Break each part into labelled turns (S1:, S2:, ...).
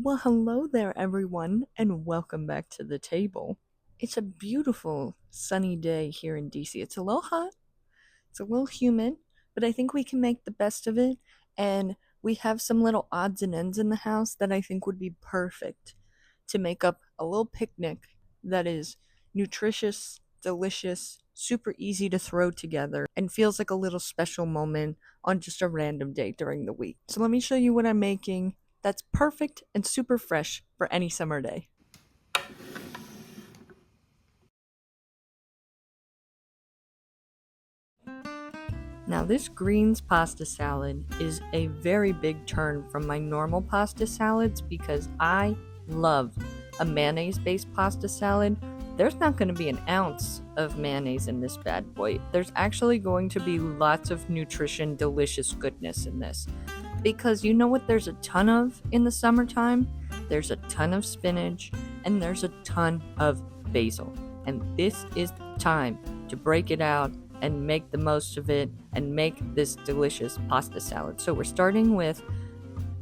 S1: Well, hello there, everyone, and welcome back to the table. It's a beautiful sunny day here in DC. It's a little hot, it's a little humid, but I think we can make the best of it. And we have some little odds and ends in the house that I think would be perfect to make up a little picnic that is nutritious, delicious, super easy to throw together, and feels like a little special moment on just a random day during the week. So let me show you what I'm making that's perfect and super fresh for any summer day. Now, this greens pasta salad is a very big turn from my normal pasta salads because I love a mayonnaise based pasta salad. There's not going to be an ounce of mayonnaise in this bad boy. There's actually going to be lots of nutrition, delicious goodness in this. Because you know what there's a ton of in the summertime? There's a ton of spinach and there's a ton of basil. And this is the time to break it out and make the most of it and make this delicious pasta salad. So we're starting with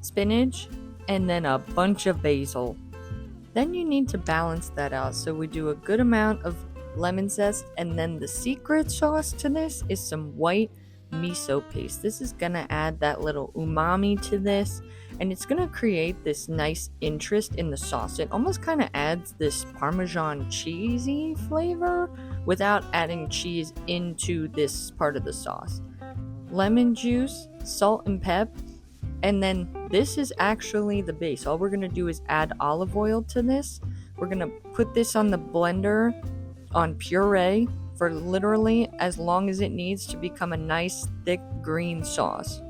S1: spinach and then a bunch of basil. Then you need to balance that out. So we do a good amount of lemon zest, and then the secret sauce to this is some white miso paste. This is gonna add that little umami to this, and it's gonna create this nice interest in the sauce. It almost kind of adds this Parmesan cheesy flavor without adding cheese into this part of the sauce. Lemon juice, salt and pep, and then this is actually the base. All we're gonna do is add olive oil to this. We're gonna put this on the blender on puree for literally as long as it needs to become a nice thick green sauce.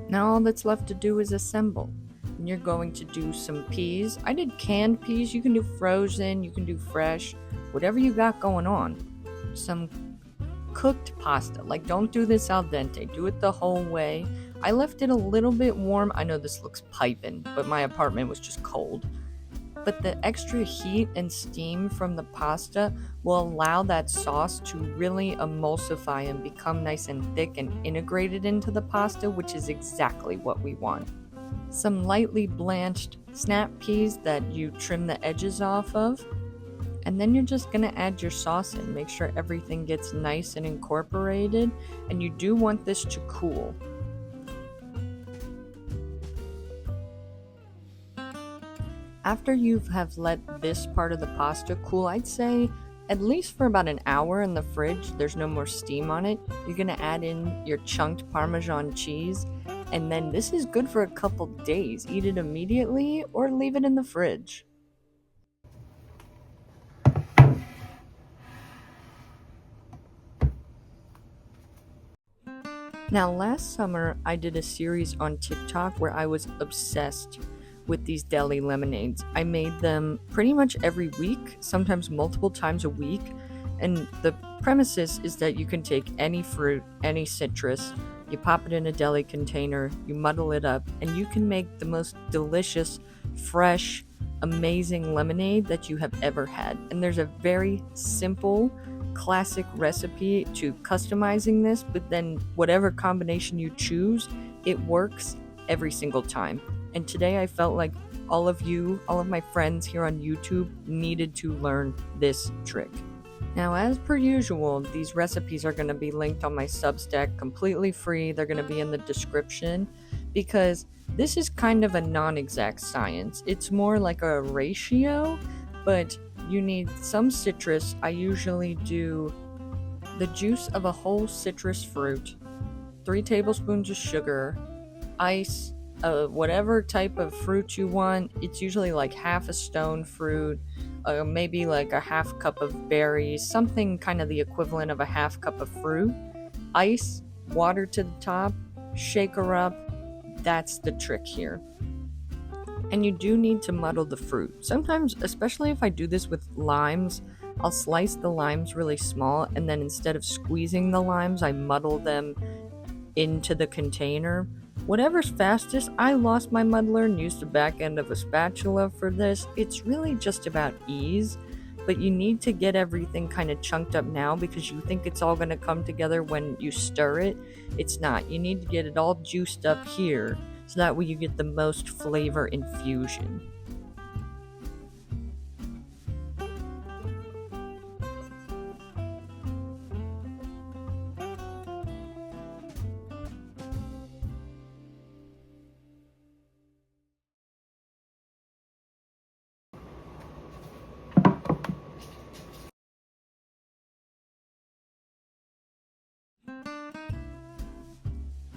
S1: Now all that's left to do is assemble. And you're going to do some peas. I did canned peas. You can do frozen, you can do fresh, whatever you got going on. Some cooked pasta. Like, don't do this al dente. Do it the whole way. I left it a little bit warm. I know this looks piping, but my apartment was just cold. But the extra heat and steam from the pasta will allow that sauce to really emulsify and become nice and thick and integrated into the pasta, which is exactly what we want. Some lightly blanched snap peas that you trim the edges off of. And then you're just going to add your sauce in. Make sure everything gets nice and incorporated. And you do want this to cool. After you have let this part of the pasta cool, I'd say at least for about an hour in the fridge, there's no more steam on it, you're going to add in your chunked Parmesan cheese. And then this is good for a couple days. Eat it immediately or leave it in the fridge. Now, last summer, I did a series on TikTok where I was obsessed with these deli lemonades. I made them pretty much every week, sometimes multiple times a week. And the premises is that you can take any fruit, any citrus, you pop it in a deli container, you muddle it up, and you can make the most delicious, fresh, amazing lemonade that you have ever had. And there's a very simple, classic recipe to customizing this, but then whatever combination you choose, it works every single time. And today I felt like all of my friends here on YouTube needed to learn this trick. Now, as per usual, these recipes are going to be linked on my Substack completely free. They're going to be in the description because this is kind of a non-exact science. It's more like a ratio, but you need some citrus. I usually do the juice of a whole citrus fruit, 3 tablespoons of sugar, ice, whatever type of fruit you want. It's usually like half a stone fruit, maybe like a half cup of berries, something kind of the equivalent of a half cup of fruit, ice, water to the top, shake her up. That's the trick here. And you do need to muddle the fruit. Sometimes, especially if I do this with limes, I'll slice the limes really small, and then instead of squeezing the limes, I muddle them into the container. Whatever's fastest. I lost my muddler and used the back end of a spatula for this. It's really just about ease. but you need to get everything kind of chunked up now because you think it's all going to come together when you stir it. It's not. You need to get it all juiced up here so that way you get the most flavor infusion.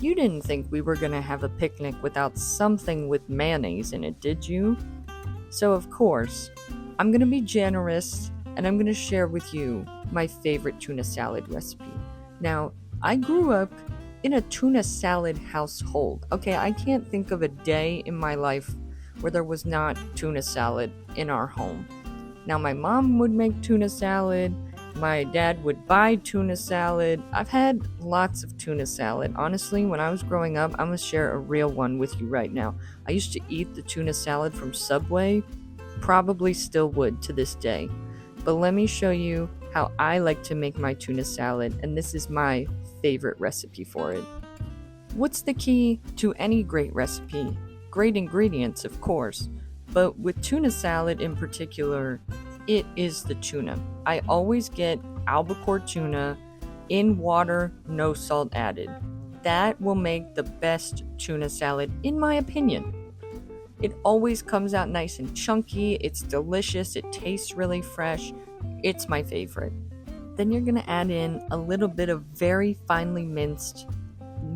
S1: You didn't think we were going to have a picnic without something with mayonnaise in it, did you? So, of course, I'm going to be generous and I'm going to share with you my favorite tuna salad recipe. Now, I grew up in a tuna salad household. Okay, I can't think of a day in my life where there was not tuna salad in our home. Now, my mom would make tuna salad. My dad would buy tuna salad. I've had lots of tuna salad. Honestly, when I was growing up, I'm going to share a real one with you right now. I used to eat the tuna salad from Subway, probably still would to this day. But let me show you how I like to make my tuna salad, and this is my favorite recipe for it. What's the key to any great recipe? Great ingredients, of course, but with tuna salad in particular, it is the tuna. I always get albacore tuna in water, no salt added. That will make the best tuna salad, in my opinion. It always comes out nice and chunky, it's delicious, it tastes really fresh. It's my favorite. Then you're gonna add in a little bit of very finely minced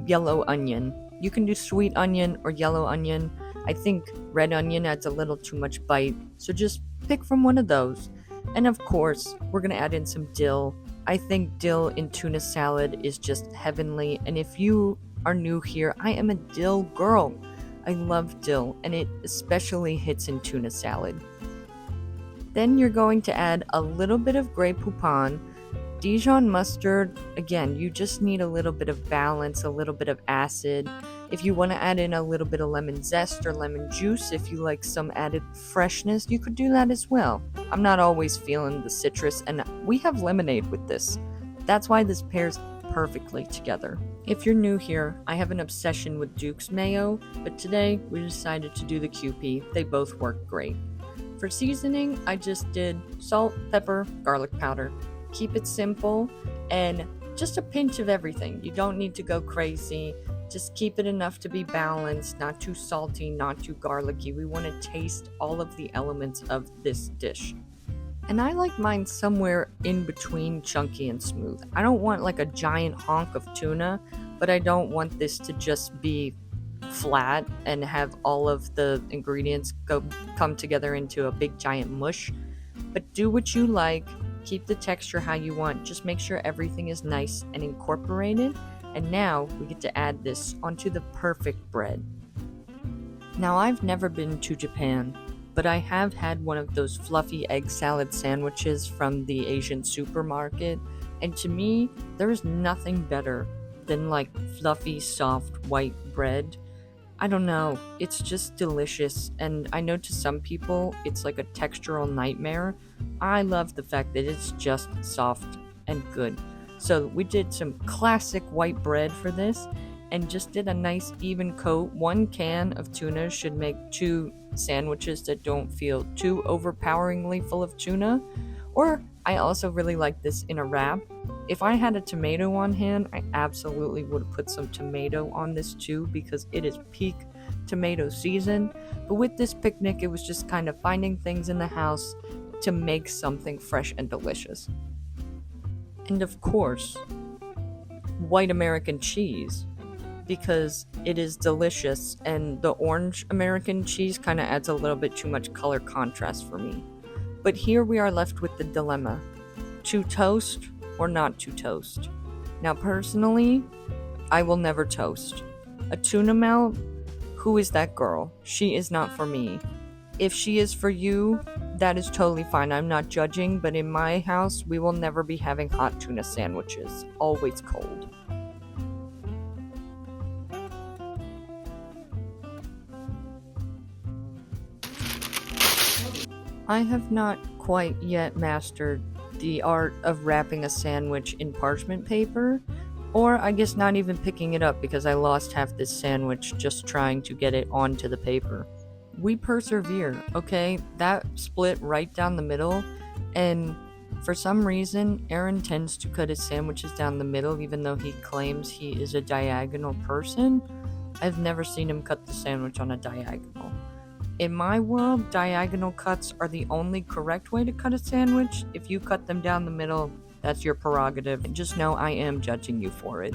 S1: yellow onion. You can do sweet onion or yellow onion. I think red onion adds a little too much bite, so just pick from one of those. And of course, we're going to add in some dill. I think dill in tuna salad is just heavenly, and if you are new here, I am a dill girl. I love dill, and it especially hits in tuna salad. Then you're going to add a little bit of Grey Poupon. Dijon mustard, again, you just need a little bit of balance, a little bit of acid. If you want to add in a little bit of lemon zest or lemon juice, if you like some added freshness, you could do that as well. I'm not always feeling the citrus, and we have lemonade with this. That's why this pairs perfectly together. If you're new here, I have an obsession with Duke's mayo, but today we decided to do the Kewpie. They both work great. For seasoning, I just did salt, pepper, garlic powder. Keep it simple and just a pinch of everything. You don't need to go crazy. Just keep it enough to be balanced, not too salty, not too garlicky. We want to taste all of the elements of this dish. And I like mine somewhere in between chunky and smooth. I don't want like a giant honk of tuna, but I don't want this to just be flat and have all of the ingredients come together into a big giant mush. But do what you like. Keep the texture how you want. Just make sure everything is nice and incorporated. And now we get to add this onto the perfect bread. Now, I've never been to Japan, but I have had one of those fluffy egg salad sandwiches from the Asian supermarket. And to me, there is nothing better than like fluffy, soft white bread. I don't know, it's just delicious, and I know to some people it's like a textural nightmare. I love the fact that it's just soft and good. So we did some classic white bread for this and just did a nice even coat. One can of tuna should make 2 sandwiches that don't feel too overpoweringly full of tuna. Or I also really like this in a wrap. If I had a tomato on hand, I absolutely would have put some tomato on this too because it is peak tomato season. But with this picnic, it was just kind of finding things in the house to make something fresh and delicious. And of course, white American cheese because it is delicious, and the orange American cheese kind of adds a little bit too much color contrast for me. But here we are left with the dilemma: to toast or not to toast. Now, personally, I will never toast. A tuna melt? Who is that girl? She is not for me. If she is for you, that is totally fine. I'm not judging, but in my house, we will never be having hot tuna sandwiches. Always cold. I have not quite yet mastered the art of wrapping a sandwich in parchment paper, or I guess not even picking it up because I lost half this sandwich just trying to get it onto the paper. We persevere, okay? That split right down the middle, and for some reason, Aaron tends to cut his sandwiches down the middle even though he claims he is a diagonal person. I've never seen him cut the sandwich on a diagonal. In my world, diagonal cuts are the only correct way to cut a sandwich. If you cut them down the middle, that's your prerogative. Just know I am judging you for it.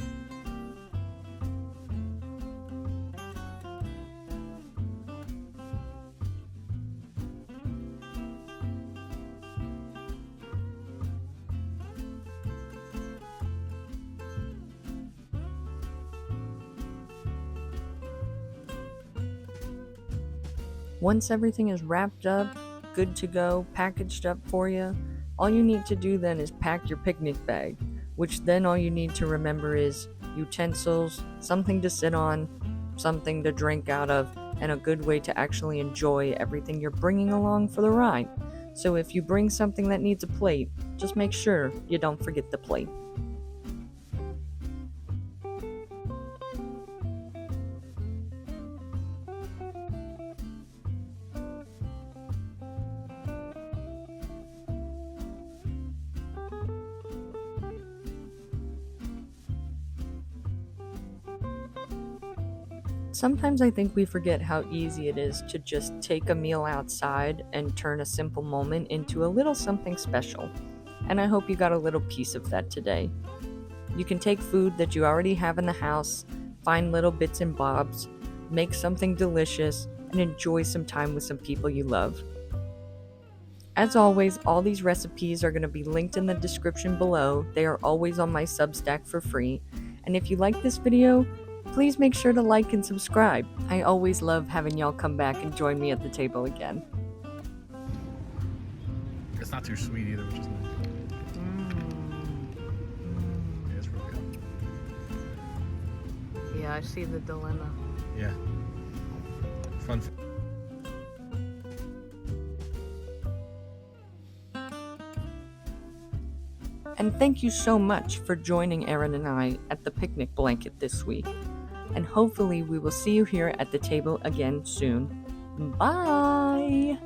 S1: Once everything is wrapped up, good to go, packaged up for you, all you need to do then is pack your picnic bag, which then all you need to remember is utensils, something to sit on, something to drink out of, and a good way to actually enjoy everything you're bringing along for the ride. So if you bring something that needs a plate, just make sure you don't forget the plate. Sometimes I think we forget how easy it is to just take a meal outside and turn a simple moment into a little something special. And I hope you got a little piece of that today. You can take food that you already have in the house, find little bits and bobs, make something delicious, and enjoy some time with some people you love. As always, all these recipes are going to be linked in the description below. They are always on my Substack for free. And if you like this video, please make sure to like and subscribe. I always love having y'all come back and join me at the table again.
S2: It's not too sweet either, which is nice. Yeah, it's real good.
S1: Yeah, I see the dilemma.
S2: Yeah. Fun.
S1: And thank you so much for joining Aaron and I at the picnic blanket this week. And hopefully we will see you here at the table again soon. Bye!